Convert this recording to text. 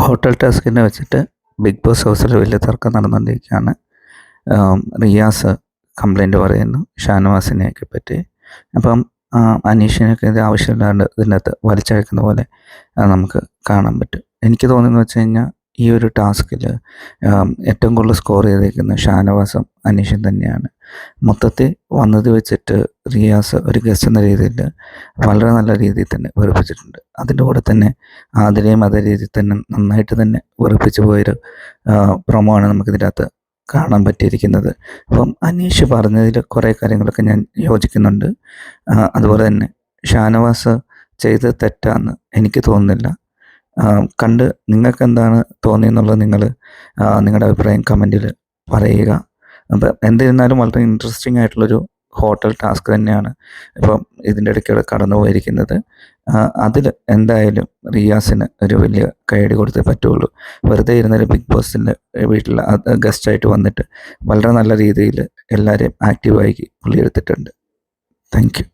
Hotel ടാസ്കിനെ വെച്ചിട്ട് big boss ഹൗസിൽ വലിയ തർക്കം നടന്നുകൊണ്ടിരിക്കുകയാണ്. റിയാസ് കംപ്ലൈൻറ്റ് പറയുന്നു ഷാനവാസിനെയൊക്കെ പറ്റി. അപ്പം അനീഷിനെയൊക്കെ ഇത് ആവശ്യമില്ലാണ്ട് ഇതിനകത്ത് വലിച്ചഴക്കുന്ന പോലെ നമുക്ക് കാണാൻ പറ്റും. എനിക്ക് തോന്നുന്നത് വെച്ച് കഴിഞ്ഞാൽ ഈ ഒരു ടാസ്കിൽ ഏറ്റവും കൂടുതൽ സ്കോർ ചെയ്തിരിക്കുന്നത് ഷാനവാസും അനീഷും തന്നെയാണ്. മൊത്തത്തിൽ വന്നത് വെച്ചിട്ട് റിയാസ് ഒരു ഗസ്റ്റ് എന്ന രീതിയിൽ വളരെ നല്ല രീതിയിൽ തന്നെ വെറുപ്പിച്ചിട്ടുണ്ട്. അതിൻ്റെ കൂടെ തന്നെ ആതിരയും അതേ രീതിയിൽ തന്നെ നന്നായിട്ട് തന്നെ വെറുപ്പിച്ച് പോയൊരു പ്രൊമോ ആണ് നമുക്കിതിനകത്ത് കാണാൻ പറ്റിയിരിക്കുന്നത്. അപ്പം അനീഷ് പറഞ്ഞതിൽ കുറേ കാര്യങ്ങളൊക്കെ ഞാൻ യോജിക്കുന്നുണ്ട്. അതുപോലെ തന്നെ ഷാനവാസ് ചെയ്ത് തെറ്റാന്ന് എനിക്ക് തോന്നുന്നില്ല. കണ്ട് നിങ്ങൾക്ക് എന്താണ് തോന്നിയെന്നുള്ളത് നിങ്ങൾ നിങ്ങളുടെ അഭിപ്രായം കമൻറ്റിൽ പറയുക. അപ്പം എന്നിരുന്നാലും വളരെ ഇൻട്രസ്റ്റിംഗ് ആയിട്ടുള്ളൊരു ഹോട്ടൽ ടാസ്ക് തന്നെയാണ് ഇപ്പം ഇതിൻ്റെ ഇടയ്ക്കൂടെ കടന്നു പോയിരിക്കുന്നത്. അതിൽ എന്തായാലും റിയാസിന് ഒരു വലിയ കൈയടി കൊടുത്തേ പറ്റുള്ളൂ. വെറുതെ ഇരുന്നൊരു ബിഗ് ബോസിൻ്റെ വീട്ടിൽ ഗസ്റ്റായിട്ട് വന്നിട്ട് വളരെ നല്ല രീതിയിൽ എല്ലാവരെയും ആക്റ്റീവായി പുള്ളി എടുത്തിട്ടുണ്ട്. Thank you.